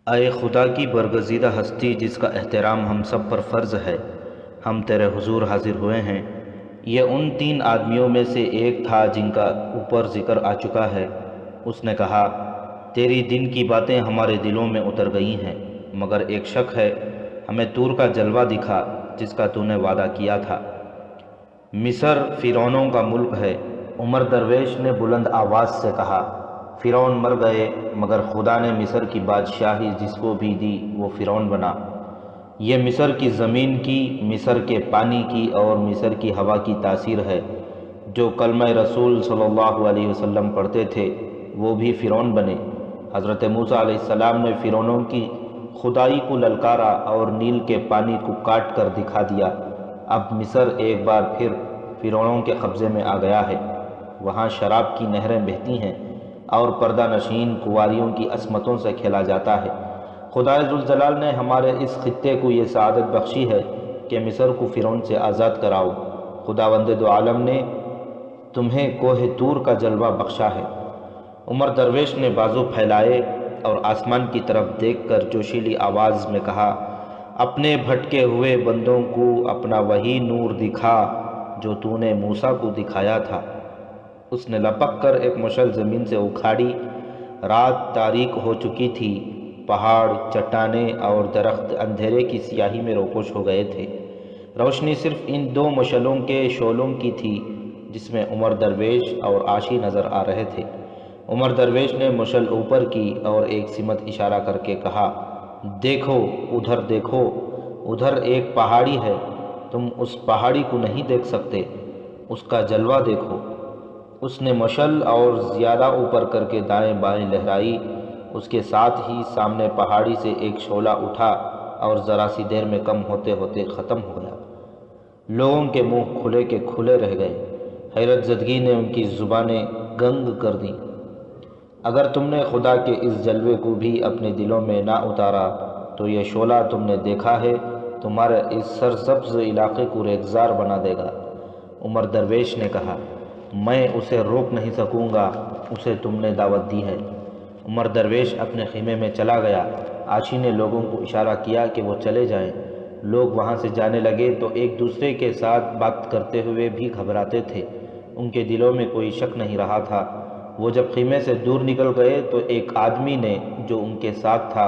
اے خدا کی برگزیدہ ہستی جس کا احترام ہم سب پر فرض ہے، ہم تیرے حضور حاضر ہوئے ہیں۔ یہ ان 3 آدمیوں میں سے ایک تھا جن کا اوپر ذکر آ چکا ہے۔ اس نے کہا، تیری دن کی باتیں ہمارے دلوں میں اتر گئی ہیں، مگر ایک شک ہے، ہمیں طور کا جلوہ دکھا جس کا تو نے وعدہ کیا تھا۔ مصر فرعونوں کا ملک ہے۔ عمر درویش نے بلند آواز سے کہا، فرعون مر گئے، مگر خدا نے مصر کی بادشاہی جس کو بھی دی وہ فرعون بنا۔ یہ مصر کی زمین کی، مصر کے پانی کی اور مصر کی ہوا کی تاثیر ہے۔ جو کلمہ رسول صلی اللہ علیہ وسلم پڑھتے تھے وہ بھی فرعون بنے۔ حضرت موسیٰ علیہ السلام نے فرعونوں کی خدائی کو للکارا اور نیل کے پانی کو کاٹ کر دکھا دیا۔ اب مصر ایک بار پھر فرعونوں کے قبضے میں آ گیا ہے۔ وہاں شراب کی نہریں بہتی ہیں اور پردہ نشین کنواریوں کی عصمتوں سے کھیلا جاتا ہے۔ خدا ذوالجلال نے ہمارے اس خطے کو یہ سعادت بخشی ہے کہ مصر کو فرعون سے آزاد کراؤ۔ خداوند دو عالم نے تمہیں کوہ طور کا جلوہ بخشا ہے۔ عمر درویش نے بازو پھیلائے اور آسمان کی طرف دیکھ کر جوشیلی آواز میں کہا، اپنے بھٹکے ہوئے بندوں کو اپنا وہی نور دکھا جو تو نے موسیٰ کو دکھایا تھا۔ اس نے لپک کر ایک مشعل زمین سے اکھاڑی۔ رات تاریک ہو چکی تھی، پہاڑ، چٹانیں اور درخت اندھیرے کی سیاہی میں روپوش ہو گئے تھے۔ روشنی صرف ان 2 مشعلوں کے شعلوں کی تھی جس میں عمر درویش اور عاشی نظر آ رہے تھے۔ عمر درویش نے مشعل اوپر کی اور ایک سمت اشارہ کر کے کہا، دیکھو، ادھر دیکھو، ادھر ایک پہاڑی ہے، تم اس پہاڑی کو نہیں دیکھ سکتے، اس کا جلوہ دیکھو۔ اس نے مشعل اور زیادہ اوپر کر کے دائیں بائیں لہرائی۔ اس کے ساتھ ہی سامنے پہاڑی سے ایک شعلہ اٹھا اور ذرا سی دیر میں کم ہوتے ہوتے ختم ہو گیا۔ لوگوں کے منہ کھلے کے کھلے رہ گئے۔ حیرت زدگی نے ان کی زبانیں گنگ کر دیں۔ اگر تم نے خدا کے اس جلوے کو بھی اپنے دلوں میں نہ اتارا تو یہ شعلہ تم نے دیکھا ہے تمہارے اس سرسبز علاقے کو ریگزار بنا دے گا۔ عمر درویش نے کہا، میں اسے روک نہیں سکوں گا، اسے تم نے دعوت دی ہے۔ عمر درویش اپنے خیمے میں چلا گیا۔ عاشی نے لوگوں کو اشارہ کیا کہ وہ چلے جائیں۔ لوگ وہاں سے جانے لگے تو ایک دوسرے کے ساتھ بات کرتے ہوئے بھی گھبراتے تھے۔ ان کے دلوں میں کوئی شک نہیں رہا تھا۔ وہ جب خیمے سے دور نکل گئے تو ایک آدمی نے جو ان کے ساتھ تھا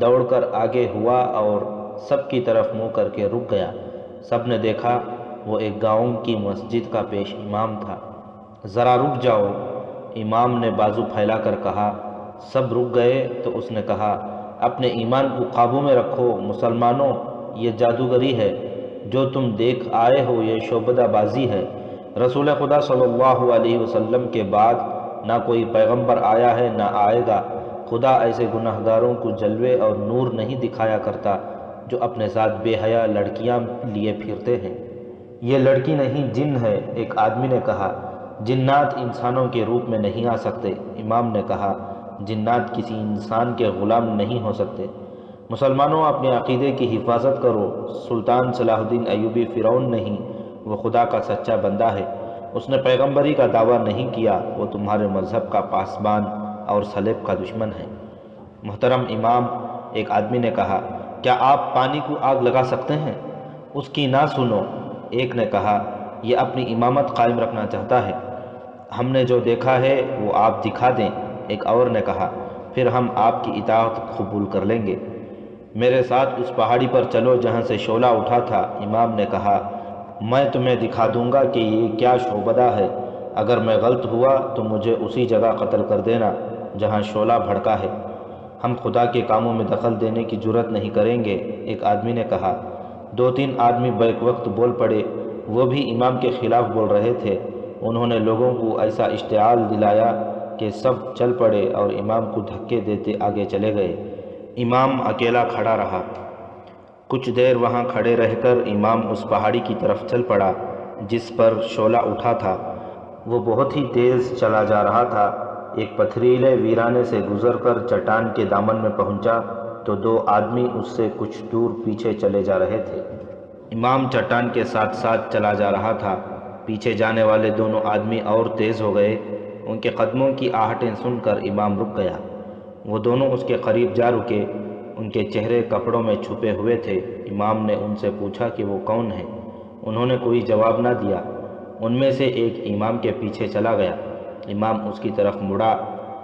دوڑ کر آگے ہوا اور سب کی طرف منہ کر کے رک گیا۔ سب نے دیکھا وہ ایک گاؤں کی مسجد کا پیش امام تھا۔ ذرا رک جاؤ، امام نے بازو پھیلا کر کہا۔ سب رک گئے تو اس نے کہا، اپنے ایمان کو قابو میں رکھو مسلمانوں، یہ جادوگری ہے، جو تم دیکھ آئے ہو یہ شعبدہ بازی ہے۔ رسول خدا صلی اللہ علیہ وسلم کے بعد نہ کوئی پیغمبر آیا ہے نہ آئے گا۔ خدا ایسے گناہ گاروں کو جلوے اور نور نہیں دکھایا کرتا جو اپنے ساتھ بے حیا لڑکیاں لیے پھرتے ہیں۔ یہ لڑکی نہیں، جن ہے، ایک آدمی نے کہا۔ جنات انسانوں کے روپ میں نہیں آ سکتے، امام نے کہا۔ جنات کسی انسان کے غلام نہیں ہو سکتے۔ مسلمانوں، اپنے عقیدے کی حفاظت کرو۔ سلطان صلاح الدین ایوبی فرعون نہیں، وہ خدا کا سچا بندہ ہے۔ اس نے پیغمبری کا دعویٰ نہیں کیا، وہ تمہارے مذہب کا پاسبان اور صلیب کا دشمن ہے۔ محترم امام، ایک آدمی نے کہا، کیا آپ پانی کو آگ لگا سکتے ہیں؟ اس کی نہ سنو۔ ایک نے کہا، یہ اپنی امامت قائم رکھنا چاہتا ہے، ہم نے جو دیکھا ہے وہ آپ دکھا دیں۔ ایک اور نے کہا، پھر ہم آپ کی اطاعت قبول کر لیں گے۔ میرے ساتھ اس پہاڑی پر چلو جہاں سے شعلہ اٹھا تھا۔ امام نے کہا، میں تمہیں دکھا دوں گا کہ یہ کیا شعبدہ ہے۔ اگر میں غلط ہوا تو مجھے اسی جگہ قتل کر دینا جہاں شعلہ بھڑکا ہے۔ ہم خدا کے کاموں میں دخل دینے کی جرات نہیں کریں گے۔ ایک آدمی نے کہا۔ 2-3 آدمی بیک وقت بول پڑے، وہ بھی امام کے خلاف بول رہے تھے۔ انہوں نے لوگوں کو ایسا اشتعال دلایا کہ سب چل پڑے اور امام کو دھکے دیتے آگے چلے گئے۔ امام اکیلا کھڑا رہا۔ کچھ دیر وہاں کھڑے رہ کر امام اس پہاڑی کی طرف چل پڑا جس پر شعلہ اٹھا تھا۔ وہ بہت ہی تیز چلا جا رہا تھا۔ ایک پتھریلے ویرانے سے گزر کر چٹان کے دامن میں پہنچا تو 2 آدمی اس سے کچھ دور پیچھے چلے جا رہے تھے۔ امام چٹان کے ساتھ ساتھ چلا جا رہا تھا۔ پیچھے جانے والے دونوں آدمی اور تیز ہو گئے۔ ان کے قدموں کی آہٹیں سن کر امام رک گیا۔ وہ دونوں اس کے قریب جا رکے۔ ان کے چہرے کپڑوں میں چھپے ہوئے تھے۔ امام نے ان سے پوچھا کہ وہ کون ہیں؟ انہوں نے کوئی جواب نہ دیا۔ ان میں سے ایک امام کے پیچھے چلا گیا۔ امام اس کی طرف مڑا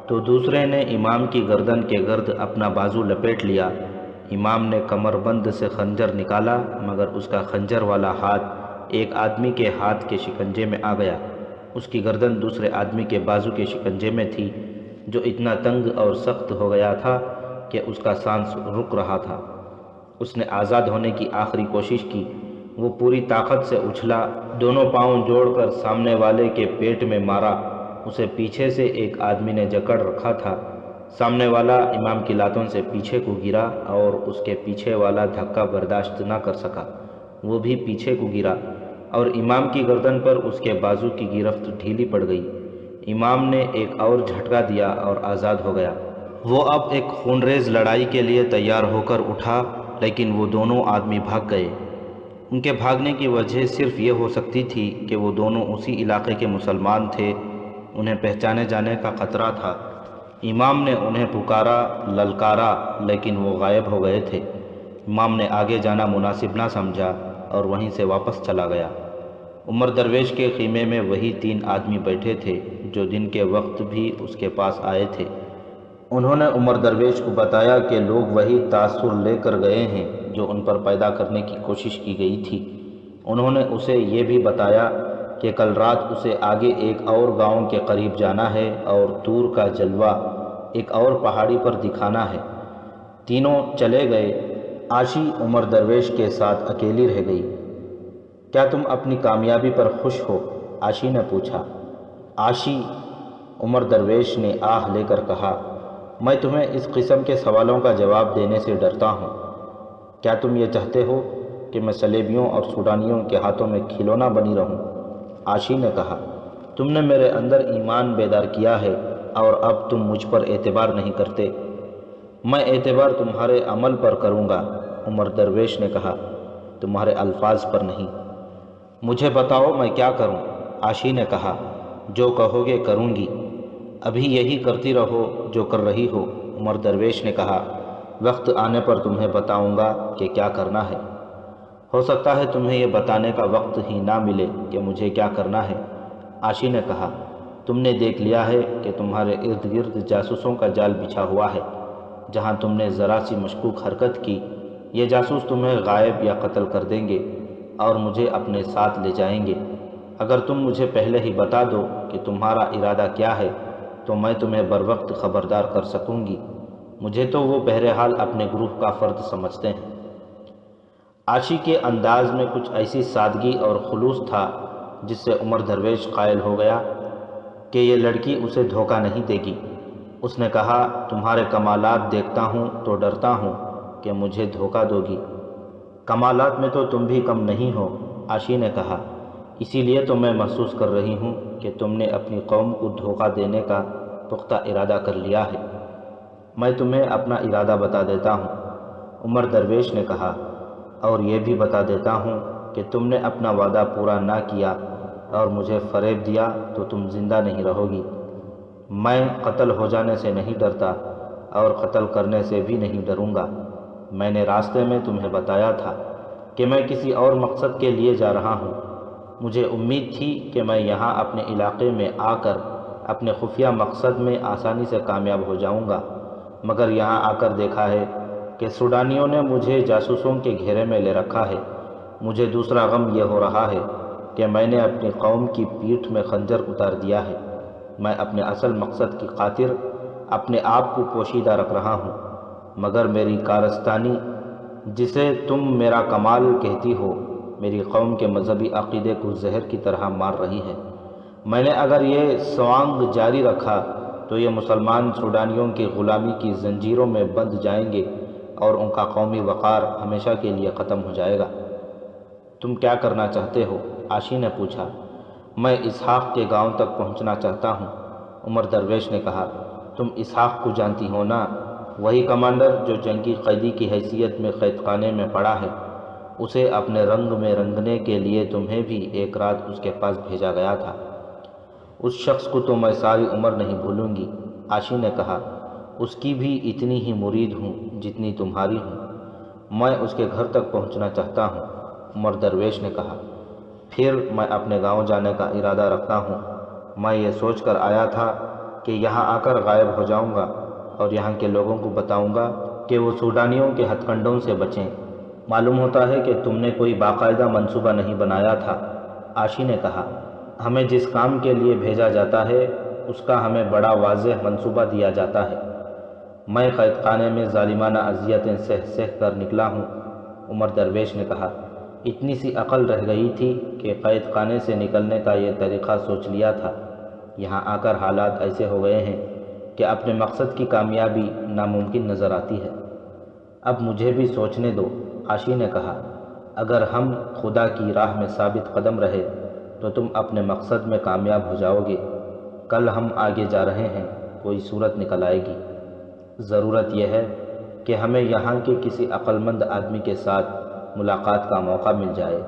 تو دوسرے نے امام کی گردن کے گرد اپنا بازو لپیٹ لیا۔ امام نے کمر بند سے خنجر نکالا، مگر اس کا خنجر والا ہاتھ ایک آدمی کے ہاتھ کے شکنجے میں آ گیا۔ اس کی گردن دوسرے آدمی کے بازو کے شکنجے میں تھی، جو اتنا تنگ اور سخت ہو گیا تھا کہ اس کا سانس رک رہا تھا۔ اس نے آزاد ہونے کی آخری کوشش کی۔ وہ پوری طاقت سے اچھلا، دونوں پاؤں جوڑ کر سامنے والے کے پیٹ میں مارا۔ اسے پیچھے سے ایک آدمی نے جکڑ رکھا تھا۔ سامنے والا امام کی لاتوں سے پیچھے کو گرا اور اس کے پیچھے والا دھکا برداشت نہ کر سکا، وہ بھی پیچھے کو گرا اور امام کی گردن پر اس کے بازو کی گرفت ڈھیلی پڑ گئی۔ امام نے ایک اور جھٹکا دیا اور آزاد ہو گیا۔ وہ اب ایک خونریز لڑائی کے لیے تیار ہو کر اٹھا، لیکن وہ دونوں آدمی بھاگ گئے۔ ان کے بھاگنے کی وجہ صرف یہ ہو سکتی تھی کہ وہ دونوں اسی علاقے کے مسلمان تھے، انہیں پہچانے جانے کا خطرہ تھا۔ امام نے انہیں پکارا، للکارا، لیکن وہ غائب ہو گئے تھے۔ امام نے آگے جانا مناسب نہ سمجھا اور وہیں سے واپس چلا گیا۔ عمر درویش کے خیمے میں وہی 3 آدمی بیٹھے تھے جو دن کے وقت بھی اس کے پاس آئے تھے۔ انہوں نے عمر درویش کو بتایا کہ لوگ وہی تاثر لے کر گئے ہیں جو ان پر پیدا کرنے کی کوشش کی گئی تھی۔ انہوں نے اسے یہ بھی بتایا کہ کل رات اسے آگے ایک اور گاؤں کے قریب جانا ہے اور طور کا جلوہ ایک اور پہاڑی پر دکھانا ہے۔ تینوں چلے گئے۔ عاشی عمر درویش کے ساتھ اکیلی رہ گئی۔ کیا تم اپنی کامیابی پر خوش ہو؟ عاشی نے پوچھا۔ عاشی، عمر درویش نے آہ لے کر کہا، میں تمہیں اس قسم کے سوالوں کا جواب دینے سے ڈرتا ہوں۔ کیا تم یہ چاہتے ہو کہ میں صلیبیوں اور سوڈانیوں کے ہاتھوں میں کھلونا بنی رہوں؟ عاشی نے کہا، تم نے میرے اندر ایمان بیدار کیا ہے اور اب تم مجھ پر اعتبار نہیں کرتے۔ میں اعتبار تمہارے عمل پر کروں گا، عمر درویش نے کہا، تمہارے الفاظ پر نہیں۔ مجھے بتاؤ میں کیا کروں؟ عاشی نے کہا، جو کہو گے کروں گی۔ ابھی یہی کرتی رہو جو کر رہی ہو، عمر درویش نے کہا، وقت آنے پر تمہیں بتاؤں گا کہ کیا کرنا ہے۔ ہو سکتا ہے تمہیں یہ بتانے کا وقت ہی نہ ملے کہ مجھے کیا کرنا ہے، عاشی نے کہا۔ تم نے دیکھ لیا ہے کہ تمہارے ارد گرد جاسوسوں کا جال بچھا ہوا ہے۔ جہاں تم نے ذرا سی مشکوک حرکت کی، یہ جاسوس تمہیں غائب یا قتل کر دیں گے اور مجھے اپنے ساتھ لے جائیں گے۔ اگر تم مجھے پہلے ہی بتا دو کہ تمہارا ارادہ کیا ہے تو میں تمہیں بروقت خبردار کر سکوں گی۔ مجھے تو وہ بہرحال اپنے گروہ کا فرد سمجھتے ہیں۔ عاشی کے انداز میں کچھ ایسی سادگی اور خلوص تھا جس سے عمر درویش قائل ہو گیا کہ یہ لڑکی اسے دھوکہ نہیں دے گی۔ اس نے کہا، تمہارے کمالات دیکھتا ہوں تو ڈرتا ہوں کہ مجھے دھوکہ دو گی۔ کمالات میں تو تم بھی کم نہیں ہو، عاشی نے کہا، اسی لیے تو میں محسوس کر رہی ہوں کہ تم نے اپنی قوم کو دھوکہ دینے کا پختہ ارادہ کر لیا ہے۔ میں تمہیں اپنا ارادہ بتا دیتا ہوں، عمر درویش نے کہا، اور یہ بھی بتا دیتا ہوں کہ تم نے اپنا وعدہ پورا نہ کیا اور مجھے فریب دیا تو تم زندہ نہیں رہو گی۔ میں قتل ہو جانے سے نہیں ڈرتا اور قتل کرنے سے بھی نہیں ڈروں گا۔ میں نے راستے میں تمہیں بتایا تھا کہ میں کسی اور مقصد کے لیے جا رہا ہوں۔ مجھے امید تھی کہ میں یہاں اپنے علاقے میں آ کر اپنے خفیہ مقصد میں آسانی سے کامیاب ہو جاؤں گا، مگر یہاں آ کر دیکھا ہے کہ سوڈانیوں نے مجھے جاسوسوں کے گھیرے میں لے رکھا ہے۔ مجھے دوسرا غم یہ ہو رہا ہے کہ میں نے اپنی قوم کی پیٹھ میں خنجر اتار دیا ہے۔ میں اپنے اصل مقصد کی خاطر اپنے آپ کو پوشیدہ رکھ رہا ہوں، مگر میری کارستانی، جسے تم میرا کمال کہتی ہو، میری قوم کے مذہبی عقیدے کو زہر کی طرح مار رہی ہے۔ میں نے اگر یہ سوانگ جاری رکھا تو یہ مسلمان سوڈانیوں کی غلامی کی زنجیروں میں بندھ جائیں گے اور ان کا قومی وقار ہمیشہ کے لیے ختم ہو جائے گا۔ تم کیا کرنا چاہتے ہو؟ عاشی نے پوچھا۔ میں اسحاق کے گاؤں تک پہنچنا چاہتا ہوں، عمر درویش نے کہا۔ تم اسحاق کو جانتی ہو نا؟ وہی کمانڈر جو جنگی قیدی کی حیثیت میں قید خانے میں پڑا ہے۔ اسے اپنے رنگ میں رنگنے کے لیے تمہیں بھی ایک رات اس کے پاس بھیجا گیا تھا۔ اس شخص کو تو میں ساری عمر نہیں بھولوں گی، عاشی نے کہا۔ اس کی بھی اتنی ہی مرید ہوں جتنی تمہاری ہوں۔ میں اس کے گھر تک پہنچنا چاہتا ہوں۔ عمر درویش نے کہا، پھر میں اپنے گاؤں جانے کا ارادہ رکھتا ہوں۔ میں یہ سوچ کر آیا تھا کہ یہاں آ کر غائب ہو جاؤں گا اور یہاں کے لوگوں کو بتاؤں گا کہ وہ سوڈانیوں کے ہتھ کنڈوں سے بچیں۔ معلوم ہوتا ہے کہ تم نے کوئی باقاعدہ منصوبہ نہیں بنایا تھا۔ عاشی نے کہا، ہمیں جس کام کے لیے بھیجا جاتا ہے اس کا ہمیں بڑا واضح منصوبہ دیا جاتا ہے۔ میں قید خانے میں ظالمانہ اذیتیں سہ کر نکلا ہوں۔ عمر درویش نے کہا، اتنی سی عقل رہ گئی تھی کہ قید خانے سے نکلنے کا یہ طریقہ سوچ لیا تھا۔ یہاں آ کر حالات ایسے ہو گئے ہیں کہ اپنے مقصد کی کامیابی ناممکن نظر آتی ہے۔ اب مجھے بھی سوچنے دو، عاشی نے کہا، اگر ہم خدا کی راہ میں ثابت قدم رہے تو تم اپنے مقصد میں کامیاب ہو جاؤ گے۔ کل ہم آگے جا رہے ہیں، کوئی صورت نکل آئے گی۔ ضرورت یہ ہے کہ ہمیں یہاں کے کسی عقل مند آدمی کے ساتھ ملاقات کا موقع مل جائے۔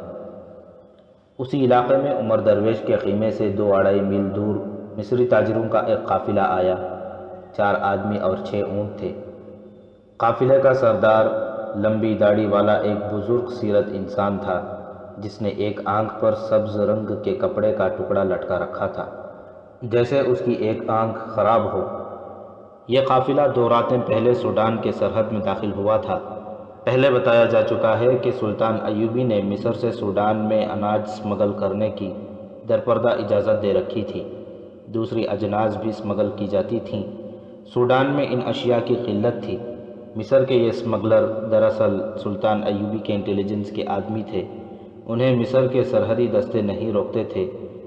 اسی علاقے میں عمر درویش کے خیمے سے 2-2.5 میل دور مصری تاجروں کا ایک قافلہ آیا۔ 4 آدمی اور 6 اونٹ تھے۔ قافلے کا سردار لمبی داڑھی والا ایک بزرگ سیرت انسان تھا جس نے ایک آنکھ پر سبز رنگ کے کپڑے کا ٹکڑا لٹکا رکھا تھا، جیسے اس کی ایک آنکھ خراب ہو۔ یہ قافلہ 2 راتیں پہلے سوڈان کے سرحد میں داخل ہوا تھا۔ پہلے بتایا جا چکا ہے کہ سلطان ایوبی نے مصر سے سوڈان میں اناج اسمگل کرنے کی درپردہ اجازت دے رکھی تھی۔ دوسری اجناس بھی اسمگل کی جاتی تھیں۔ سوڈان میں ان اشیاء کی قلت تھی۔ مصر کے یہ اسمگلر دراصل سلطان ایوبی کے انٹیلیجنس کے آدمی تھے۔ انہیں مصر کے سرحدی دستے نہیں روکتے تھے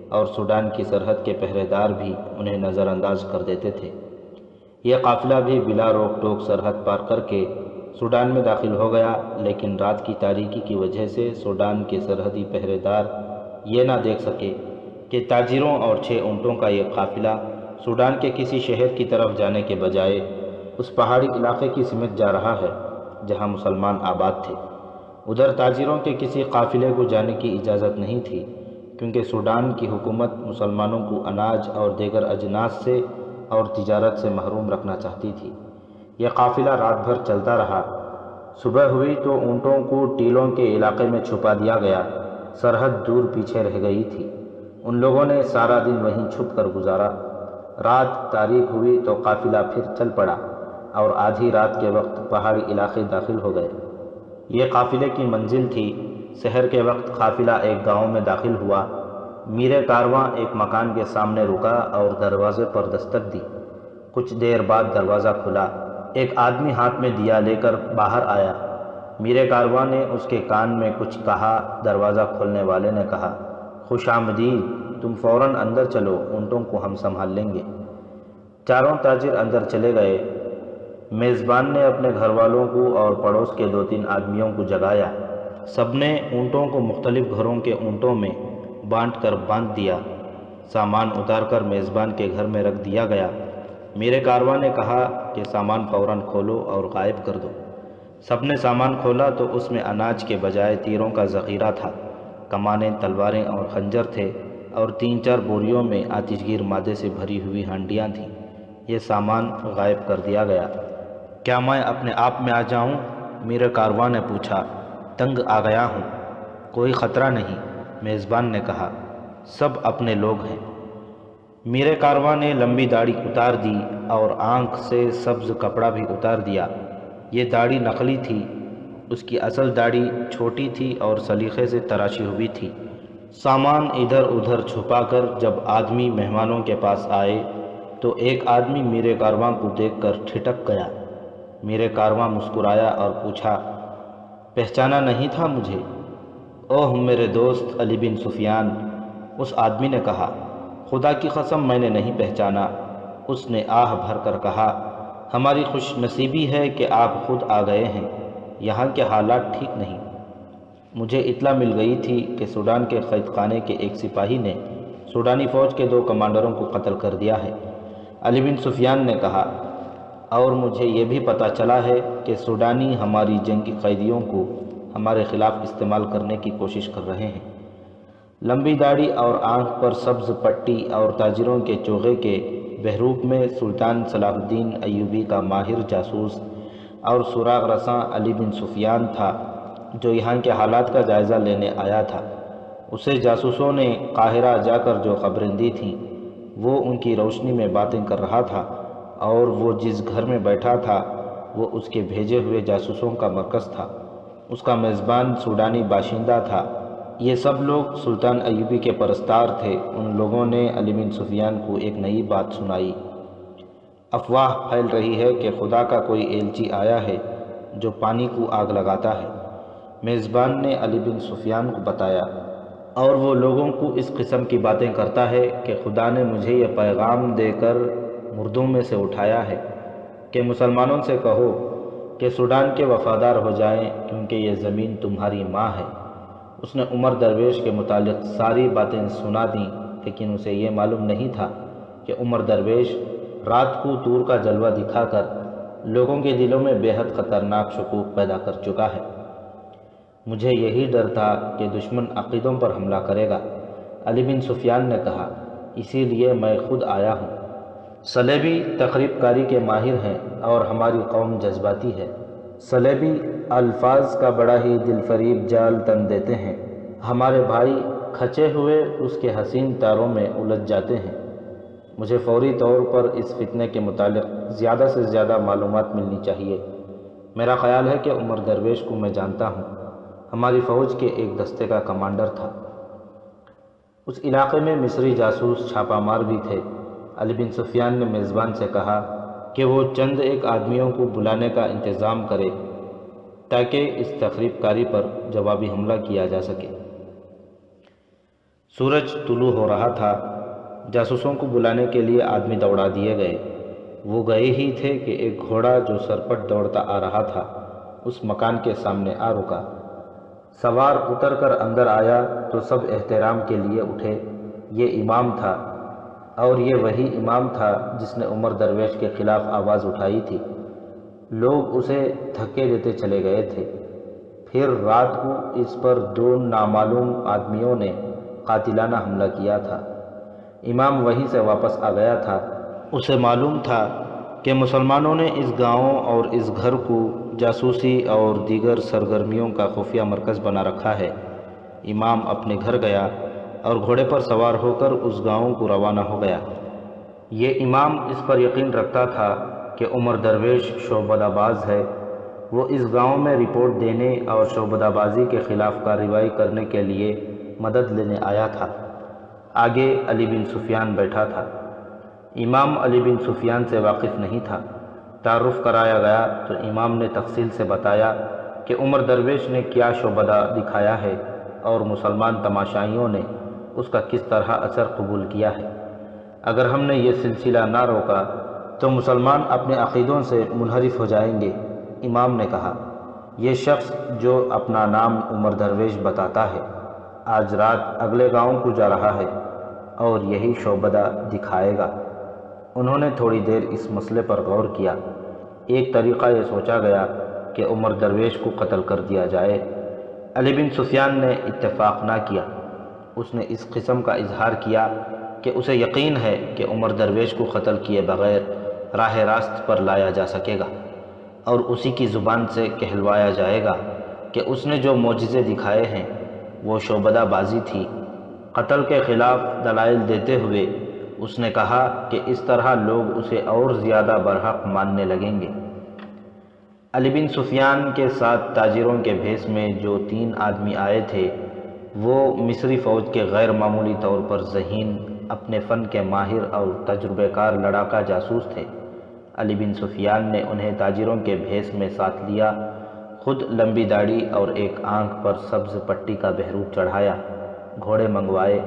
اور سوڈان کی سرحد کے پہرے دار بھی انہیں نظر انداز کر دیتے تھے۔ یہ قافلہ بھی بلا روک ٹوک سرحد پار کر کے سوڈان میں داخل ہو گیا، لیکن رات کی تاریکی کی وجہ سے سوڈان کے سرحدی پہرے دار یہ نہ دیکھ سکے کہ تاجروں اور 6 اونٹوں کا یہ قافلہ سوڈان کے کسی شہر کی طرف جانے کے بجائے اس پہاڑی علاقے کی سمت جا رہا ہے جہاں مسلمان آباد تھے۔ ادھر تاجروں کے کسی قافلے کو جانے کی اجازت نہیں تھی، کیونکہ سوڈان کی حکومت مسلمانوں کو اناج اور دیگر اجناس سے اور تجارت سے محروم رکھنا چاہتی تھی۔ یہ قافلہ رات بھر چلتا رہا۔ صبح ہوئی تو اونٹوں کو ٹیلوں کے علاقے میں چھپا دیا گیا۔ سرحد دور پیچھے رہ گئی تھی۔ ان لوگوں نے سارا دن وہیں چھپ کر گزارا۔ رات تاریک ہوئی تو قافلہ پھر چل پڑا اور آدھی رات کے وقت پہاڑی علاقے داخل ہو گئے۔ یہ قافلے کی منزل تھی۔ سحر کے وقت قافلہ ایک گاؤں میں داخل ہوا۔ میر کارواں ایک مکان کے سامنے رکا اور دروازے پر دستک دی۔ کچھ دیر بعد دروازہ کھلا۔ ایک آدمی ہاتھ میں دیا لے کر باہر آیا۔ میر کارواں نے اس کے کان میں کچھ کہا۔ دروازہ کھولنے والے نے کہا، خوش آمدید، تم فوراً اندر چلو، اونٹوں کو ہم سنبھال لیں گے۔ چاروں تاجر اندر چلے گئے۔ میزبان نے اپنے گھر والوں کو اور پڑوس کے 2-3 آدمیوں کو جگایا۔ سب نے اونٹوں کو مختلف گھروں کے اونٹوں میں بانٹ کر باندھ دیا۔ سامان اتار کر میزبان کے گھر میں رکھ دیا گیا۔ میرے کارواں نے کہا کہ سامان فوراً کھولو اور غائب کر دو۔ سب نے سامان کھولا تو اس میں اناج کے بجائے تیروں کا ذخیرہ تھا۔ کمانیں، تلواریں اور خنجر تھے اور 3-4 بوریوں میں آتش گیر مادے سے بھری ہوئی ہانڈیاں تھیں۔ یہ سامان غائب کر دیا گیا۔ کیا میں اپنے آپ میں آ جاؤں؟ میرے کارواں نے پوچھا۔ تنگ آ گیا ہوں۔ کوئی خطرہ نہیں، میزبان نے کہا، سب اپنے لوگ ہیں۔ میرے کارواں نے لمبی داڑھی اتار دی اور آنکھ سے سبز کپڑا بھی اتار دیا۔ یہ داڑھی نقلی تھی۔ اس کی اصل داڑھی چھوٹی تھی اور سلیقے سے تراشی ہوئی تھی۔ سامان ادھر ادھر چھپا کر جب آدمی مہمانوں کے پاس آئے تو ایک آدمی میرے کارواں کو دیکھ کر ٹھٹک گیا۔ میرے کارواں مسکرایا اور پوچھا، پہچانا نہیں تھا مجھے؟ اوہ میرے دوست علی بن سفیان، اس آدمی نے کہا، خدا کی قسم میں نے نہیں پہچانا۔ اس نے آہ بھر کر کہا، ہماری خوش نصیبی ہے کہ آپ خود آ گئے ہیں، یہاں کے حالات ٹھیک نہیں۔ مجھے اطلاع مل گئی تھی کہ سوڈان کے قید خانے کے ایک سپاہی نے سوڈانی فوج کے 2 کمانڈروں کو قتل کر دیا ہے۔ علی بن سفیان نے کہا، اور مجھے یہ بھی پتہ چلا ہے کہ سوڈانی ہماری جنگی قیدیوں کو ہمارے خلاف استعمال کرنے کی کوشش کر رہے ہیں۔ لمبی داڑھی اور آنکھ پر سبز پٹی اور تاجروں کے چوغے کے بحروب میں سلطان صلاح الدین ایوبی کا ماہر جاسوس اور سراغ رساں علی بن سفیان تھا، جو یہاں کے حالات کا جائزہ لینے آیا تھا۔ اسے جاسوسوں نے قاہرہ جا کر جو خبریں دی تھیں وہ ان کی روشنی میں باتیں کر رہا تھا، اور وہ جس گھر میں بیٹھا تھا وہ اس کے بھیجے ہوئے جاسوسوں کا مرکز تھا۔ اس کا میزبان سوڈانی باشندہ تھا۔ یہ سب لوگ سلطان ایوبی کے پرستار تھے۔ ان لوگوں نے علی بن سفیان کو ایک نئی بات سنائی۔ افواہ پھیل رہی ہے کہ خدا کا کوئی ایلچی آیا ہے جو پانی کو آگ لگاتا ہے۔ میزبان نے علی بن سفیان کو بتایا، اور وہ لوگوں کو اس قسم کی باتیں کرتا ہے کہ خدا نے مجھے یہ پیغام دے کر مردوں میں سے اٹھایا ہے کہ مسلمانوں سے کہو کہ سوڈان کے وفادار ہو جائیں، کیونکہ یہ زمین تمہاری ماں ہے۔ اس نے عمر درویش کے متعلق ساری باتیں سنا دیں، لیکن اسے یہ معلوم نہیں تھا کہ عمر درویش رات کو طور کا جلوہ دکھا کر لوگوں کے دلوں میں بے حد خطرناک شکوک پیدا کر چکا ہے۔ مجھے یہی ڈر تھا کہ دشمن عقیدوں پر حملہ کرے گا، علی بن سفیان نے کہا، اسی لیے میں خود آیا ہوں۔ صلیبی تخریب کاری کے ماہر ہیں اور ہماری قوم جذباتی ہے۔ صلیبی الفاظ کا بڑا ہی دل فریب جال تن دیتے ہیں۔ ہمارے بھائی کھچے ہوئے اس کے حسین تاروں میں الجھ جاتے ہیں۔ مجھے فوری طور پر اس فتنے کے متعلق زیادہ سے زیادہ معلومات ملنی چاہیے۔ میرا خیال ہے کہ عمر درویش کو میں جانتا ہوں، ہماری فوج کے ایک دستے کا کمانڈر تھا۔ اس علاقے میں مصری جاسوس چھاپہ مار بھی تھے۔ علی بن سفیان نے میزبان سے کہا کہ وہ چند ایک آدمیوں کو بلانے کا انتظام کرے تاکہ اس تخریب کاری پر جوابی حملہ کیا جا سکے۔ سورج طلوع ہو رہا تھا۔ جاسوسوں کو بلانے کے لیے آدمی دوڑا دیے گئے۔ وہ گئے ہی تھے کہ ایک گھوڑا جو سرپٹ دوڑتا آ رہا تھا اس مکان کے سامنے آ رکا۔ سوار اتر کر اندر آیا تو سب احترام کے لیے اٹھے۔ یہ امام تھا، اور یہ وہی امام تھا جس نے عمر درویش کے خلاف آواز اٹھائی تھی۔ لوگ اسے دھکے دیتے چلے گئے تھے۔ پھر رات کو اس پر دو نامعلوم آدمیوں نے قاتلانہ حملہ کیا تھا۔ امام وہیں سے واپس آ گیا تھا۔ اسے معلوم تھا کہ مسلمانوں نے اس گاؤں اور اس گھر کو جاسوسی اور دیگر سرگرمیوں کا خفیہ مرکز بنا رکھا ہے۔ امام اپنے گھر گیا اور گھوڑے پر سوار ہو کر اس گاؤں کو روانہ ہو گیا۔ یہ امام اس پر یقین رکھتا تھا کہ عمر درویش شعبدہ باز ہے۔ وہ اس گاؤں میں رپورٹ دینے اور شعبدہ بازی کے خلاف کارروائی کرنے کے لیے مدد لینے آیا تھا۔ آگے علی بن سفیان بیٹھا تھا۔ امام علی بن سفیان سے واقف نہیں تھا۔ تعارف کرایا گیا تو امام نے تفصیل سے بتایا کہ عمر درویش نے کیا شعبدہ دکھایا ہے اور مسلمان تماشائیوں نے اس کا کس طرح اثر قبول کیا ہے۔ اگر ہم نے یہ سلسلہ نہ روکا تو مسلمان اپنے عقیدوں سے منحرف ہو جائیں گے۔ امام نے کہا، یہ شخص جو اپنا نام عمر درویش بتاتا ہے آج رات اگلے گاؤں کو جا رہا ہے اور یہی شعبدہ دکھائے گا۔ انہوں نے تھوڑی دیر اس مسئلے پر غور کیا۔ ایک طریقہ یہ سوچا گیا کہ عمر درویش کو قتل کر دیا جائے۔ علی بن سفیان نے اتفاق نہ کیا۔ اس نے اس قسم کا اظہار کیا کہ اسے یقین ہے کہ عمر درویش کو قتل کیے بغیر راہ راست پر لایا جا سکے گا اور اسی کی زبان سے کہلوایا جائے گا کہ اس نے جو معجزے دکھائے ہیں وہ شعبدہ بازی تھی۔ قتل کے خلاف دلائل دیتے ہوئے اس نے کہا کہ اس طرح لوگ اسے اور زیادہ برحق ماننے لگیں گے۔ علی بن سفیان کے ساتھ تاجروں کے بھیس میں جو 3 آدمی آئے تھے وہ مصری فوج کے غیر معمولی طور پر ذہین، اپنے فن کے ماہر اور تجربہ کار لڑاکا جاسوس تھے۔ علی بن سفیان نے انہیں تاجروں کے بھیس میں ساتھ لیا، خود لمبی داڑھی اور ایک آنکھ پر سبز پٹی کا بہروپ چڑھایا، گھوڑے منگوائے،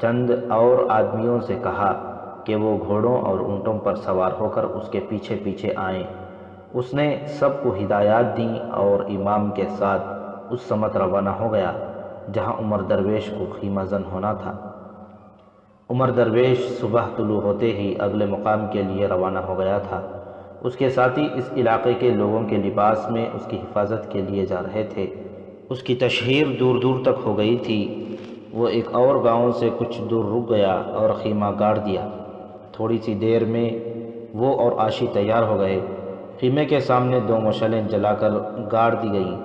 چند اور آدمیوں سے کہا کہ وہ گھوڑوں اور اونٹوں پر سوار ہو کر اس کے پیچھے پیچھے آئیں۔ اس نے سب کو ہدایات دیں اور امام کے ساتھ اس سمت روانہ ہو گیا جہاں عمر درویش کو خیمہ زن ہونا تھا۔ عمر درویش صبح طلوع ہوتے ہی اگلے مقام کے لیے روانہ ہو گیا تھا۔ اس کے ساتھی اس علاقے کے لوگوں کے لباس میں اس کی حفاظت کے لیے جا رہے تھے۔ اس کی تشہیر دور دور تک ہو گئی تھی۔ وہ ایک اور گاؤں سے کچھ دور رک گیا اور خیمہ گاڑ دیا۔ تھوڑی سی دیر میں وہ اور عاشی تیار ہو گئے۔ خیمے کے سامنے 2 مشعلیں جلا کر گاڑ دی گئیں۔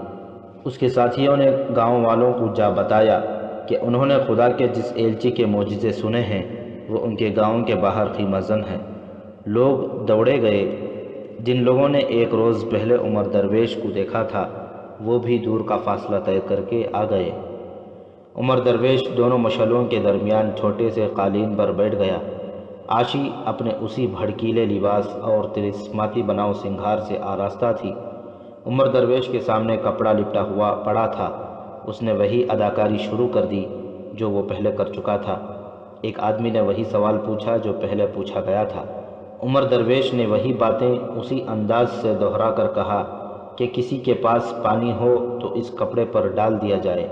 اس کے ساتھیوں نے گاؤں والوں کو جا بتایا کہ انہوں نے خدا کے جس ایلچی کے معجزے سنے ہیں وہ ان کے گاؤں کے باہر خیمہ زن ہے۔ لوگ دوڑے گئے۔ جن لوگوں نے ایک روز پہلے عمر درویش کو دیکھا تھا وہ بھی دور کا فاصلہ طے کر کے آ گئے۔ عمر درویش دونوں مشعلوں کے درمیان چھوٹے سے قالین پر بیٹھ گیا۔ عاشی اپنے اسی بھڑکیلے لباس اور طرزماتی بناؤ سنگھار سے آراستہ تھی۔ عمر درویش کے سامنے کپڑا لپٹا ہوا پڑا تھا۔ اس نے وہی اداکاری شروع کر دی جو وہ پہلے کر چکا تھا۔ ایک آدمی نے وہی سوال پوچھا جو پہلے پوچھا گیا تھا۔ عمر درویش نے وہی باتیں اسی انداز سے دہرا کر کہا کہ کسی کے پاس پانی ہو تو اس کپڑے پر ڈال دیا جائے۔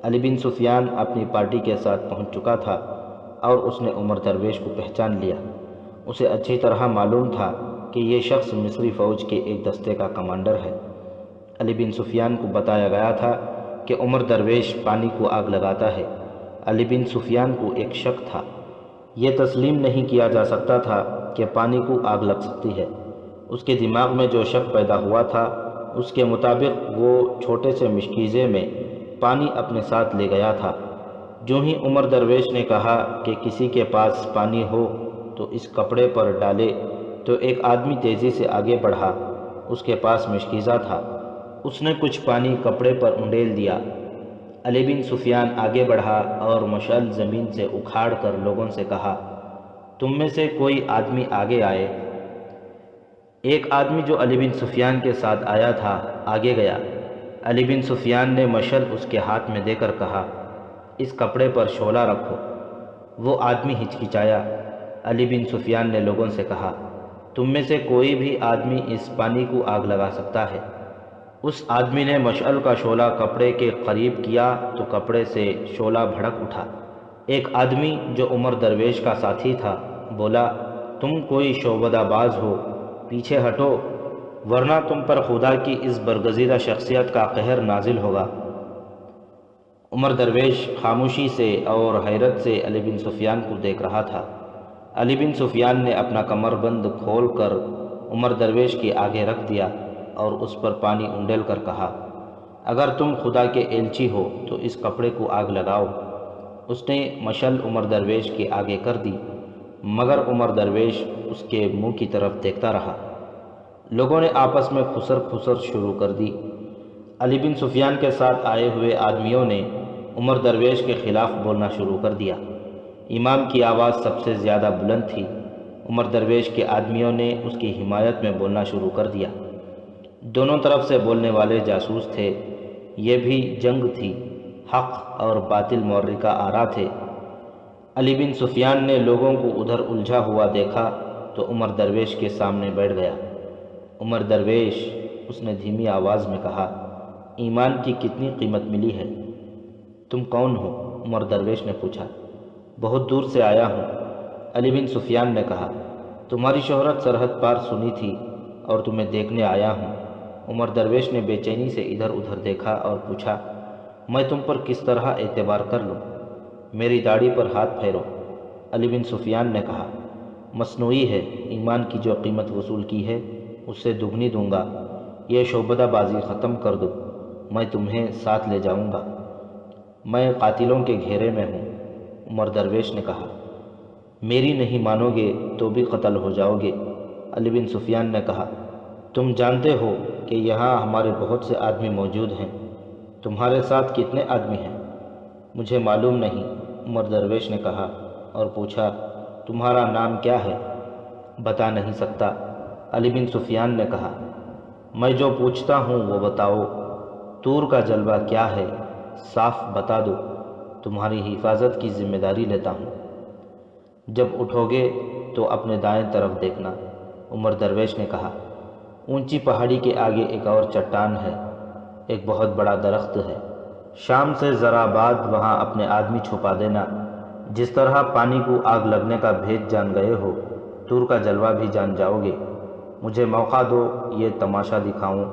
علی بن سفیان اپنی پارٹی کے ساتھ پہنچ چکا تھا اور اس نے عمر درویش کو پہچان لیا۔ اسے اچھی طرح معلوم تھا کہ یہ شخص مصری فوج کے ایک دستے کا کمانڈر ہے۔ علی بن سفیان کو بتایا گیا تھا کہ عمر درویش پانی کو آگ لگاتا ہے۔ علی بن سفیان کو ایک شک تھا۔ یہ تسلیم نہیں کیا جا سکتا تھا کہ پانی کو آگ لگ سکتی ہے۔ اس کے دماغ میں جو شک پیدا ہوا تھا اس کے مطابق وہ چھوٹے سے مشکیزے میں پانی اپنے ساتھ لے گیا تھا۔ جو ہی عمر درویش نے کہا کہ کسی کے پاس پانی ہو تو اس کپڑے پر ڈالے تو ایک آدمی تیزی سے آگے بڑھا۔ اس کے پاس مشکیزہ تھا۔ اس نے کچھ پانی کپڑے پر انڈیل دیا۔ علی بن سفیان آگے بڑھا اور مشعل زمین سے اکھاڑ کر لوگوں سے کہا، تم میں سے کوئی آدمی آگے آئے۔ ایک آدمی جو علی بن سفیان کے ساتھ آیا تھا آگے گیا۔ علی بن سفیان نے مشعل اس کے ہاتھ میں دے کر کہا، اس کپڑے پر شعلہ رکھو۔ وہ آدمی ہچکچایا۔ علی بن سفیان نے لوگوں سے کہا، تم میں سے کوئی بھی آدمی اس پانی کو آگ لگا سکتا ہے۔ اس آدمی نے مشعل کا شعلہ کپڑے کے قریب کیا تو کپڑے سے شعلہ بھڑک اٹھا۔ ایک آدمی جو عمر درویش کا ساتھی تھا بولا، تم کوئی شعبدہ باز ہو، پیچھے ہٹو ورنہ تم پر خدا کی اس برگزیدہ شخصیت کا قہر نازل ہوگا۔ عمر درویش خاموشی سے اور حیرت سے علی بن سفیان کو دیکھ رہا تھا۔ علی بن سفیان نے اپنا کمر بند کھول کر عمر درویش کے آگے رکھ دیا اور اس پر پانی انڈیل کر کہا، اگر تم خدا کے ایلچی ہو تو اس کپڑے کو آگ لگاؤ۔ اس نے مشعل عمر درویش کے آگے کر دی مگر عمر درویش اس کے منہ کی طرف دیکھتا رہا۔ لوگوں نے آپس میں کھسر کھسر شروع کر دی۔ علی بن سفیان کے ساتھ آئے ہوئے آدمیوں نے عمر درویش کے خلاف بولنا شروع کر دیا۔ امام کی آواز سب سے زیادہ بلند تھی۔ عمر درویش کے آدمیوں نے اس کی حمایت میں بولنا شروع کر دیا۔ دونوں طرف سے بولنے والے جاسوس تھے۔ یہ بھی جنگ تھی، حق اور باطل معرکہ آرا تھے۔ علی بن سفیان نے لوگوں کو ادھر الجھا ہوا دیکھا تو عمر درویش کے سامنے بیٹھ گیا۔ عمر درویش، اس نے دھیمی آواز میں کہا، ایمان کی کتنی قیمت ملی ہے؟ تم کون ہو؟ عمر درویش نے پوچھا۔ بہت دور سے آیا ہوں، علی بن سفیان نے کہا۔ تمہاری شہرت سرحد پار سنی تھی اور تمہیں دیکھنے آیا ہوں۔ عمر درویش نے بے چینی سے ادھر ادھر دیکھا اور پوچھا، میں تم پر کس طرح اعتبار کر لوں؟ میری داڑھی پر ہاتھ پھیرو۔ علی بن سفیان نے کہا، مصنوعی ہے، ایمان کی جو قیمت وصول کی ہے اس سے دگنی دوں گا۔ یہ شعبدہ بازی ختم کر دو، میں تمہیں ساتھ لے جاؤں گا۔ میں قاتلوں کے گھیرے میں ہوں۔ عمر درویش نے کہا، میری نہیں مانو گے تو بھی قتل ہو جاؤ گے۔ علی بن سفیان نے کہا، تم جانتے ہو کہ یہاں ہمارے بہت سے آدمی موجود ہیں، تمہارے ساتھ کتنے آدمی ہیں؟ مجھے معلوم نہیں، عمر درویش نے کہا اور پوچھا، تمہارا نام کیا ہے؟ بتا نہیں سکتا، علی بن سفیان نے کہا۔ میں جو پوچھتا ہوں وہ بتاؤ، طور کا جلوہ کیا ہے؟ صاف بتا دو، تمہاری حفاظت کی ذمہ داری لیتا ہوں۔ جب اٹھو گے تو اپنے دائیں طرف دیکھنا، عمر درویش نے کہا۔ اونچی پہاڑی کے آگے ایک اور چٹان ہے، ایک بہت بڑا درخت ہے۔ شام سے ذرا بعد وہاں اپنے آدمی چھپا دینا۔ جس طرح پانی کو آگ لگنے کا بھید جان گئے ہو، طور کا جلوہ بھی جان جاؤ گے۔ مجھے موقع دو، یہ تماشا دکھاؤں،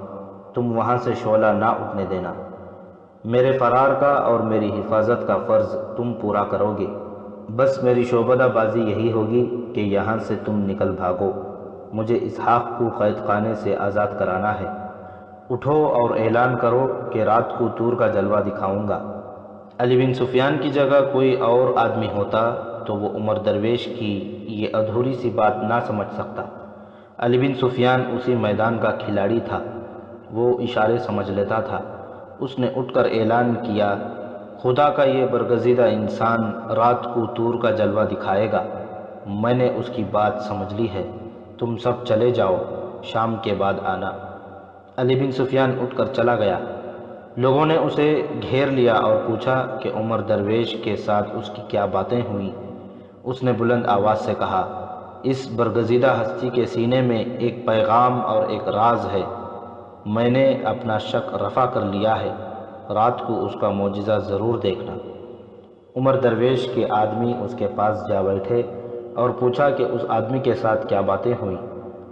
تم وہاں سے شعلہ نہ اٹھنے دینا۔ میرے فرار کا اور میری حفاظت کا فرض تم پورا کرو گے۔ بس میری شعبدہ بازی یہی ہوگی کہ یہاں سے تم نکل بھاگو، مجھے اسحاق کو قید خانے سے آزاد کرانا ہے۔ اٹھو اور اعلان کرو کہ رات کو طور کا جلوہ دکھاؤں گا۔ علی بن سفیان کی جگہ کوئی اور آدمی ہوتا تو وہ عمر درویش کی یہ ادھوری سی بات نہ سمجھ سکتا۔ علی بن سفیان اسی میدان کا کھلاڑی تھا، وہ اشارے سمجھ لیتا تھا۔ اس نے اٹھ کر اعلان کیا، خدا کا یہ برگزیدہ انسان رات کو طور کا جلوہ دکھائے گا۔ میں نے اس کی بات سمجھ لی ہے، تم سب چلے جاؤ، شام کے بعد آنا۔ علی بن سفیان اٹھ کر چلا گیا۔ لوگوں نے اسے گھیر لیا اور پوچھا کہ عمر درویش کے ساتھ اس کی کیا باتیں ہوئیں۔ اس نے بلند آواز سے کہا، اس برگزیدہ ہستی کے سینے میں ایک پیغام اور ایک راز ہے، میں نے اپنا شک رفع کر لیا ہے، رات کو اس کا معجزہ ضرور دیکھنا۔ عمر درویش کے آدمی اس کے پاس جا بیٹھے اور پوچھا کہ اس آدمی کے ساتھ کیا باتیں ہوئیں۔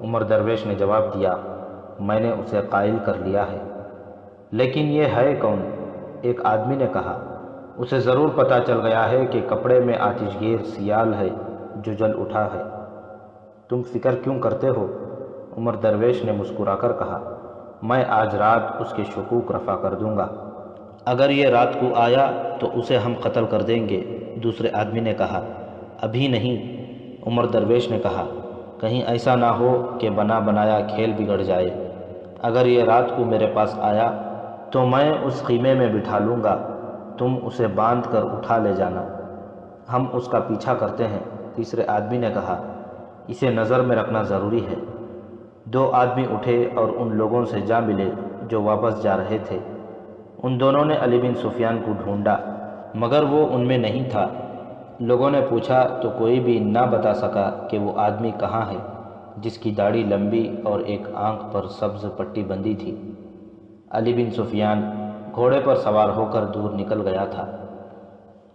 عمر درویش نے جواب دیا، میں نے اسے قائل کر لیا ہے۔ لیکن یہ ہے کون؟ ایک آدمی نے کہا، اسے ضرور پتہ چل گیا ہے کہ کپڑے میں آتش گیر سیال ہے جو جل اٹھا ہے۔ تم فکر کیوں کرتے ہو؟ عمر درویش نے مسکرا کر کہا، میں آج رات اس کے شکوک رفع کر دوں گا، اگر یہ رات کو آیا تو اسے ہم قتل کر دیں گے۔ دوسرے آدمی نے کہا، ابھی نہیں۔ عمر درویش نے کہا، کہیں ایسا نہ ہو کہ بنا بنایا کھیل بگڑ جائے۔ اگر یہ رات کو میرے پاس آیا تو میں اس خیمے میں بٹھا لوں گا، تم اسے باندھ کر اٹھا لے جانا، ہم اس کا پیچھا کرتے ہیں۔ تیسرے آدمی نے کہا، اسے نظر میں رکھنا ضروری ہے۔ دو آدمی اٹھے اور ان لوگوں سے جا ملے جو واپس جا رہے تھے۔ ان دونوں نے علی بن سفیان کو ڈھونڈا مگر وہ ان میں نہیں تھا۔ لوگوں نے پوچھا تو کوئی بھی نہ بتا سکا کہ وہ آدمی کہاں ہے جس کی داڑھی لمبی اور ایک آنکھ پر سبز پٹی بندھی تھی۔ علی بن سفیان گھوڑے پر سوار ہو کر دور نکل گیا تھا۔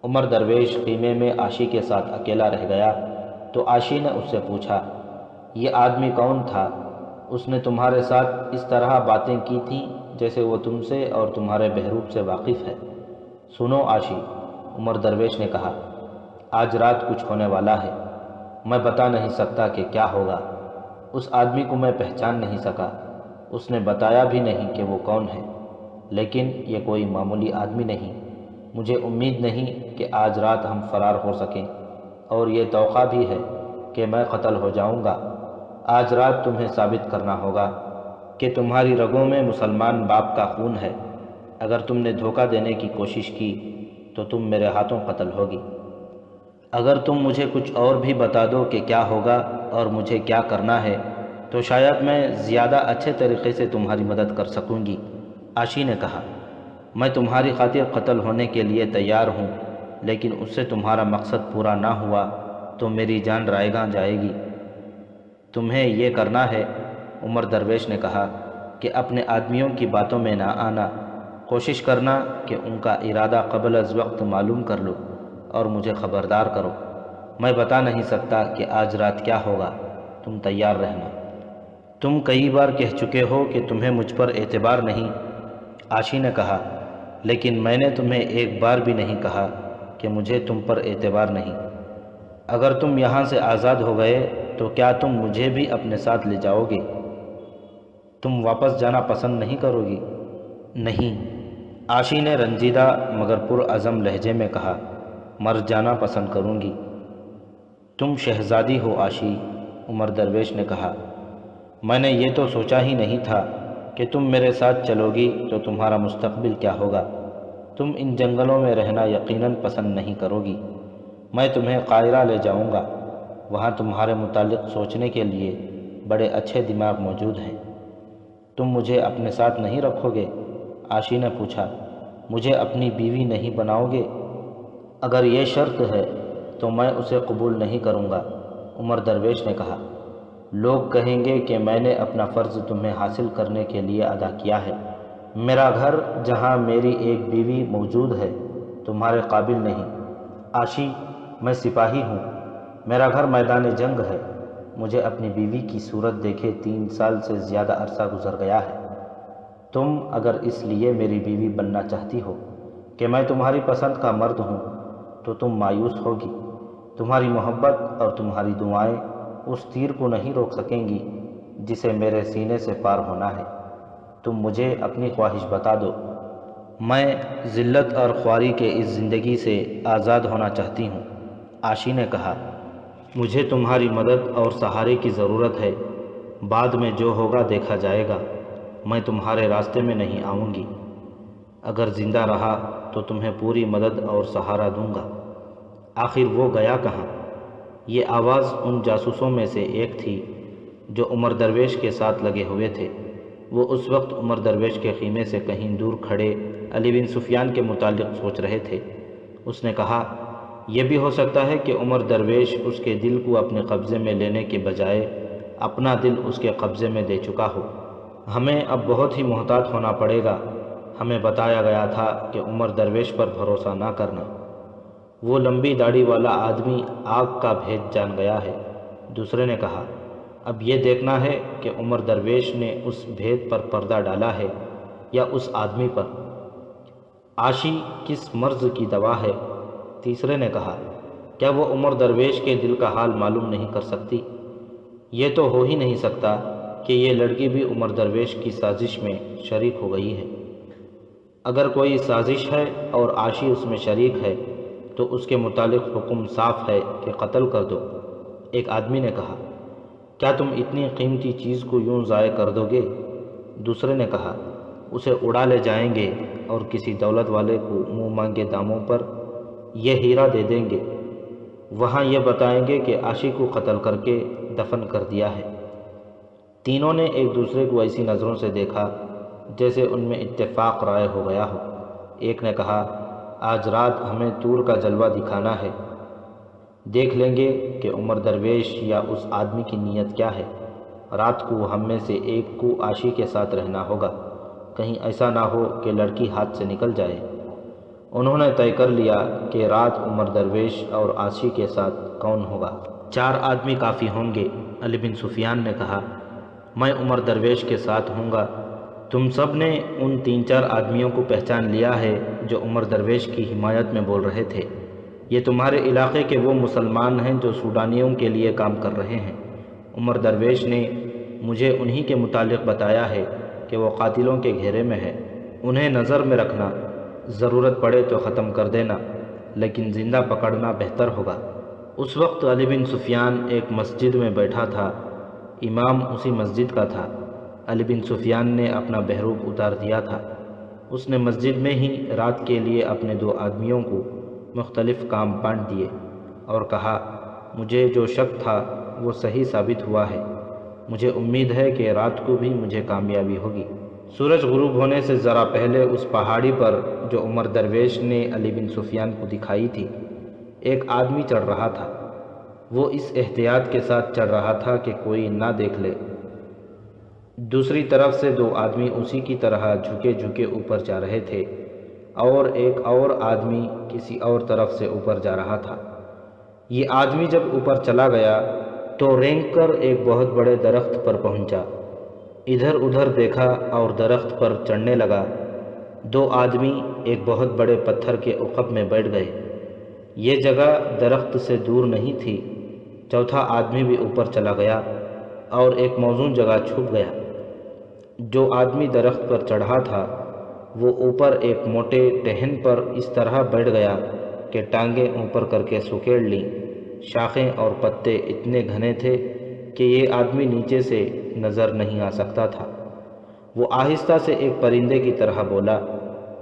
عمر درویش خیمے میں عاشی کے ساتھ اکیلا رہ گیا تو عاشی نے اس سے پوچھا، یہ آدمی کون تھا؟ اس نے تمہارے ساتھ اس طرح باتیں کی تھیں جیسے وہ تم سے اور تمہارے بہروپ سے واقف ہے۔ سنو عاشی، عمر درویش نے کہا، آج رات کچھ ہونے والا ہے، میں بتا نہیں سکتا کہ کیا ہوگا۔ اس آدمی کو میں پہچان نہیں سکا، اس نے بتایا بھی نہیں کہ وہ کون ہے، لیکن یہ کوئی معمولی آدمی نہیں۔ مجھے امید نہیں کہ آج رات ہم فرار ہو سکیں، اور یہ توقع بھی ہے کہ میں قتل ہو جاؤں گا۔ آج رات تمہیں ثابت کرنا ہوگا کہ تمہاری رگوں میں مسلمان باپ کا خون ہے۔ اگر تم نے دھوکہ دینے کی کوشش کی تو تم میرے ہاتھوں قتل ہوگی۔ اگر تم مجھے کچھ اور بھی بتا دو کہ کیا ہوگا اور مجھے کیا کرنا ہے تو شاید میں زیادہ اچھے طریقے سے تمہاری مدد کر سکوں گی۔ عاشی نے کہا، میں تمہاری خاطر قتل ہونے کے لیے تیار ہوں، لیکن اس سے تمہارا مقصد پورا نہ ہوا تو میری جان رائیگاں جائے گی۔ تمہیں یہ کرنا ہے، عمر درویش نے کہا، کہ اپنے آدمیوں کی باتوں میں نہ آنا، کوشش کرنا کہ ان کا ارادہ قبل از وقت معلوم کر لو اور مجھے خبردار کرو۔ میں بتا نہیں سکتا کہ آج رات کیا ہوگا، تم تیار رہنا۔ تم کئی بار کہہ چکے ہو کہ تمہیں مجھ پر اعتبار نہیں، عاشی نے کہا، لیکن میں نے تمہیں ایک بار بھی نہیں کہا کہ مجھے تم پر اعتبار نہیں۔ اگر تم یہاں سے آزاد ہو گئے تو کیا تم مجھے بھی اپنے ساتھ لے جاؤ گے؟ تم واپس جانا پسند نہیں کرو گی؟ نہیں، عاشی نے رنجیدہ مگر پرعزم لہجے میں کہا، مر جانا پسند کروں گی۔ تم شہزادی ہو عاشی، عمر درویش نے کہا، میں نے یہ تو سوچا ہی نہیں تھا کہ تم میرے ساتھ چلو گی تو تمہارا مستقبل کیا ہوگا۔ تم ان جنگلوں میں رہنا یقیناً پسند نہیں کرو گی۔ میں تمہیں قاہرہ لے جاؤں گا، وہاں تمہارے متعلق سوچنے کے لیے بڑے اچھے دماغ موجود ہیں۔ تم مجھے اپنے ساتھ نہیں رکھو گے؟ عاشی نے پوچھا، مجھے اپنی بیوی نہیں بناؤ گے؟ اگر یہ شرط ہے تو میں اسے قبول نہیں کروں گا، عمر درویش نے کہا۔ لوگ کہیں گے کہ میں نے اپنا فرض تمہیں حاصل کرنے کے لیے ادا کیا ہے۔ میرا گھر جہاں میری ایک بیوی موجود ہے تمہارے قابل نہیں۔ عاشی، میں سپاہی ہوں، میرا گھر میدان جنگ ہے، مجھے اپنی بیوی کی صورت دیکھے 3 سال سے زیادہ عرصہ گزر گیا ہے۔ تم اگر اس لیے میری بیوی بننا چاہتی ہو کہ میں تمہاری پسند کا مرد ہوں تو تم مایوس ہوگی۔ تمہاری محبت اور تمہاری دعائیں اس تیر کو نہیں روک سکیں گی جسے میرے سینے سے پار ہونا ہے۔ تم مجھے اپنی خواہش بتا دو، میں ذلت اور خواری کے اس زندگی سے آزاد ہونا چاہتی ہوں۔ عاشی نے کہا، مجھے تمہاری مدد اور سہارے کی ضرورت ہے، بعد میں جو ہوگا دیکھا جائے گا، میں تمہارے راستے میں نہیں آؤں گی۔ اگر زندہ رہا تو تمہیں پوری مدد اور سہارا دوں گا۔ آخر وہ گیا کہاں؟ یہ آواز ان جاسوسوں میں سے ایک تھی جو عمر درویش کے ساتھ لگے ہوئے تھے۔ وہ اس وقت عمر درویش کے خیمے سے کہیں دور کھڑے علی بن سفیان کے متعلق سوچ رہے تھے۔ اس نے کہا، یہ بھی ہو سکتا ہے کہ عمر درویش اس کے دل کو اپنے قبضے میں لینے کے بجائے اپنا دل اس کے قبضے میں دے چکا ہو۔ ہمیں اب بہت ہی محتاط ہونا پڑے گا۔ ہمیں بتایا گیا تھا کہ عمر درویش پر بھروسہ نہ کرنا۔ وہ لمبی داڑھی والا آدمی آگ کا بھید جان گیا ہے۔ دوسرے نے کہا، اب یہ دیکھنا ہے کہ عمر درویش نے اس بھید پر پردہ ڈالا ہے یا اس آدمی پر۔ عاشی کس مرض کی دوا ہے؟ تیسرے نے کہا، کیا وہ عمر درویش کے دل کا حال معلوم نہیں کر سکتی؟ یہ تو ہو ہی نہیں سکتا کہ یہ لڑکی بھی عمر درویش کی سازش میں شریک ہو گئی ہے۔ اگر کوئی سازش ہے اور عاشی اس میں شریک ہے تو اس کے متعلق حکم صاف ہے کہ قتل کر دو۔ ایک آدمی نے کہا، کیا تم اتنی قیمتی چیز کو یوں ضائع کر دو گے؟ دوسرے نے کہا، اسے اڑا لے جائیں گے اور کسی دولت والے کو منہ مانگے داموں پر یہ ہیرا دے دیں گے، وہاں یہ بتائیں گے کہ عاشی کو قتل کر کے دفن کر دیا ہے۔ تینوں نے ایک دوسرے کو ایسی نظروں سے دیکھا جیسے ان میں اتفاق رائے ہو گیا ہو۔ ایک نے کہا، آج رات ہمیں طور کا جلوہ دکھانا ہے، دیکھ لیں گے کہ عمر درویش یا اس آدمی کی نیت کیا ہے۔ رات کو ہم میں سے ایک کو عاشی کے ساتھ رہنا ہوگا، کہیں ایسا نہ ہو کہ لڑکی ہاتھ سے نکل جائے۔ انہوں نے طے کر لیا کہ رات عمر درویش اور عاشی کے ساتھ کون ہوگا۔ 4 آدمی کافی ہوں گے۔ علی بن سفیان نے کہا، میں عمر درویش کے ساتھ ہوں گا۔ تم سب نے ان 3-4 آدمیوں کو پہچان لیا ہے جو عمر درویش کی حمایت میں بول رہے تھے۔ یہ تمہارے علاقے کے وہ مسلمان ہیں جو سوڈانیوں کے لیے کام کر رہے ہیں۔ عمر درویش نے مجھے انہی کے متعلق بتایا ہے کہ وہ قاتلوں کے گھیرے میں ہے۔ انہیں نظر میں رکھنا، ضرورت پڑے تو ختم کر دینا، لیکن زندہ پکڑنا بہتر ہوگا۔ اس وقت علی بن سفیان ایک مسجد میں بیٹھا تھا، امام اسی مسجد کا تھا۔ علی بن سفیان نے اپنا بہروپ اتار دیا تھا۔ اس نے مسجد میں ہی رات کے لیے اپنے 2 آدمیوں کو مختلف کام بانٹ دیے اور کہا، مجھے جو شک تھا وہ صحیح ثابت ہوا ہے، مجھے امید ہے کہ رات کو بھی مجھے کامیابی ہوگی۔ سورج غروب ہونے سے ذرا پہلے اس پہاڑی پر جو عمر درویش نے علی بن سفیان کو دکھائی تھی، ایک آدمی چڑھ رہا تھا۔ وہ اس احتیاط کے ساتھ چڑھ رہا تھا کہ کوئی نہ دیکھ لے۔ دوسری طرف سے 2 آدمی اسی کی طرح جھکے جھکے اوپر جا رہے تھے اور ایک اور آدمی کسی اور طرف سے اوپر جا رہا تھا۔ یہ آدمی جب اوپر چلا گیا تو رینگ کر ایک بہت بڑے درخت پر پہنچا، ادھر ادھر دیکھا اور درخت پر چڑھنے لگا۔ 2 آدمی ایک بہت بڑے پتھر کے عقب میں بیٹھ گئے۔ یہ جگہ درخت سے دور نہیں تھی۔ چوتھا آدمی بھی اوپر چلا گیا اور ایک موزون جگہ چھپ گیا۔ جو آدمی درخت پر چڑھا تھا وہ اوپر ایک موٹے ٹہن پر اس طرح بیٹھ گیا کہ ٹانگیں اوپر کر کے سکیڑ لیں۔ شاخیں اور پتے اتنے گھنے تھے کہ یہ آدمی نیچے سے نظر نہیں آ سکتا تھا۔ وہ آہستہ سے ایک پرندے کی طرح بولا۔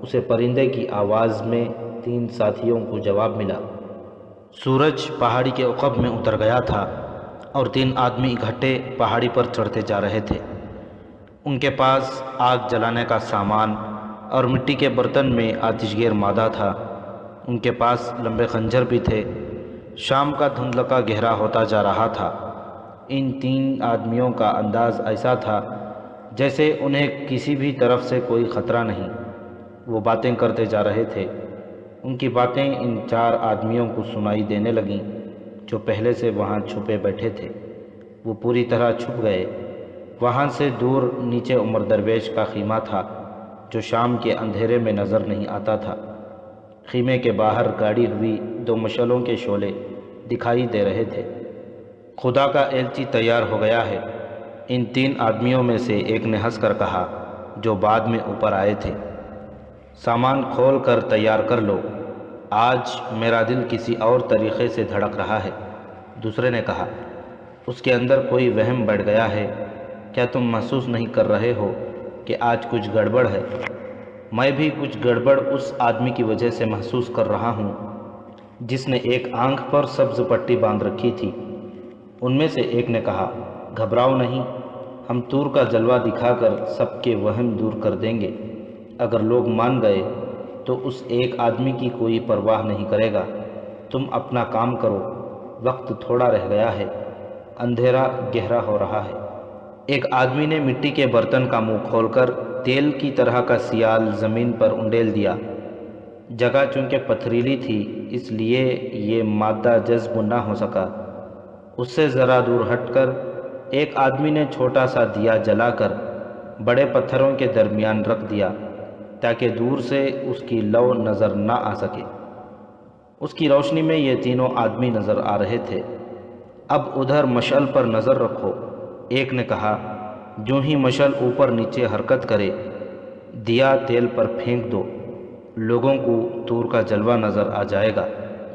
اسے پرندے کی آواز میں 3 ساتھیوں کو جواب ملا۔ سورج پہاڑی کے عقب میں اتر گیا تھا اور 3 آدمی اکٹھے پہاڑی پر چڑھتے جا رہے تھے۔ ان کے پاس آگ جلانے کا سامان اور مٹی کے برتن میں آتش گیر مادہ تھا۔ ان کے پاس لمبے خنجر بھی تھے۔ شام کا دھندلکا گہرا ہوتا جا رہا تھا۔ ان 3 آدمیوں کا انداز ایسا تھا جیسے انہیں کسی بھی طرف سے کوئی خطرہ نہیں۔ وہ باتیں کرتے جا رہے تھے۔ ان کی باتیں ان 4 آدمیوں کو سنائی دینے لگیں جو پہلے سے وہاں چھپے بیٹھے تھے۔ وہ پوری طرح چھپ گئے۔ وہاں سے دور نیچے عمر درویش کا خیمہ تھا جو شام کے اندھیرے میں نظر نہیں آتا تھا۔ خیمے کے باہر گاڑی ہوئی 2 مشعلوں کے شعلے دکھائی دے رہے تھے۔ خدا کا ایلچی تیار ہو گیا ہے، ان 3 آدمیوں میں سے ایک نے ہنس کر کہا جو بعد میں اوپر آئے تھے۔ سامان کھول کر تیار کر لو، آج میرا دل کسی اور طریقے سے دھڑک رہا ہے۔ دوسرے نے کہا، اس کے اندر کوئی وہم بیٹھ گیا ہے، کیا تم محسوس نہیں کر رہے ہو کہ آج کچھ گڑبڑ ہے؟ میں بھی کچھ گڑبڑ اس آدمی کی وجہ سے محسوس کر رہا ہوں جس نے ایک آنکھ پر سبز پٹی باندھ رکھی تھی۔ ان میں سے ایک نے کہا، گھبراؤ نہیں، ہم طور کا جلوہ دکھا کر سب کے وہم دور کر دیں گے۔ اگر لوگ مان گئے تو اس ایک آدمی کی کوئی پرواہ نہیں کرے گا۔ تم اپنا کام کرو، وقت تھوڑا رہ گیا ہے، اندھیرا گہرا ہو رہا ہے۔ ایک آدمی نے مٹی کے برتن کا منہ کھول کر تیل کی طرح کا سیال زمین پر انڈیل دیا۔ جگہ چونکہ پتھریلی تھی اس لیے یہ مادہ جذب نہ ہو سکا۔ اس سے ذرا دور ہٹ کر ایک آدمی نے چھوٹا سا دیا جلا کر بڑے پتھروں کے درمیان رکھ دیا تاکہ دور سے اس کی لو نظر نہ آ سکے۔ اس کی روشنی میں یہ تینوں آدمی نظر آ رہے تھے۔ اب ادھر مشعل پر نظر رکھو، ایک نے کہا۔ جو ہی مشعل اوپر نیچے حرکت کرے، دیا تیل پر پھینک دو، لوگوں کو طور کا جلوہ نظر آ جائے گا۔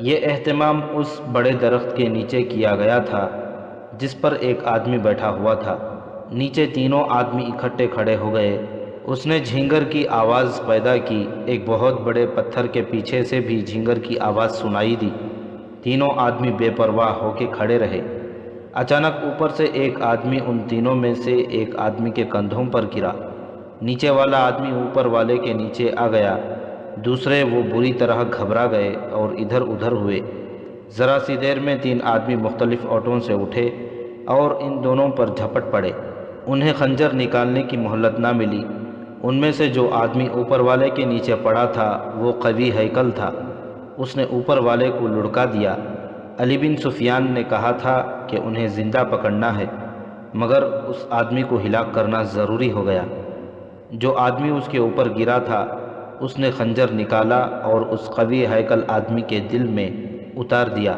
یہ اہتمام اس بڑے درخت کے نیچے کیا گیا تھا جس پر ایک آدمی بیٹھا ہوا تھا۔ نیچے تینوں آدمی اکٹھے کھڑے ہو گئے۔ اس نے جھینگر کی آواز پیدا کی، ایک بہت بڑے پتھر کے پیچھے سے بھی جھینگر کی آواز سنائی دی۔ تینوں آدمی بے پرواہ ہو کے کھڑے رہے۔ اچانک اوپر سے ایک آدمی ان تینوں میں سے ایک آدمی کے کندھوں پر گرا۔ نیچے والا آدمی اوپر والے کے نیچے آ گیا، دوسرے وہ بری طرح گھبرا گئے اور ادھر ادھر ہوئے۔ ذرا سی دیر میں 3 آدمی مختلف اوٹوں سے اٹھے اور ان دونوں پر جھپٹ پڑے۔ انہیں خنجر نکالنے کی مہلت نہ ملی۔ ان میں سے جو آدمی اوپر والے کے نیچے پڑا تھا وہ قوی ہیکل تھا، اس نے اوپر والے کو لڑکا دیا۔ علی بن سفیان نے کہا تھا کہ انہیں زندہ پکڑنا ہے، مگر اس آدمی کو ہلاک کرنا ضروری ہو گیا۔ جو آدمی اس کے اوپر گرا تھا اس نے خنجر نکالا اور اس قوی ہیکل آدمی کے دل میں اتار دیا۔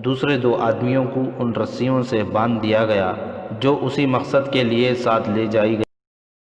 دوسرے 2 آدمیوں کو ان رسیوں سے باندھ دیا گیا جو اسی مقصد کے لیے ساتھ لے جائی گئی۔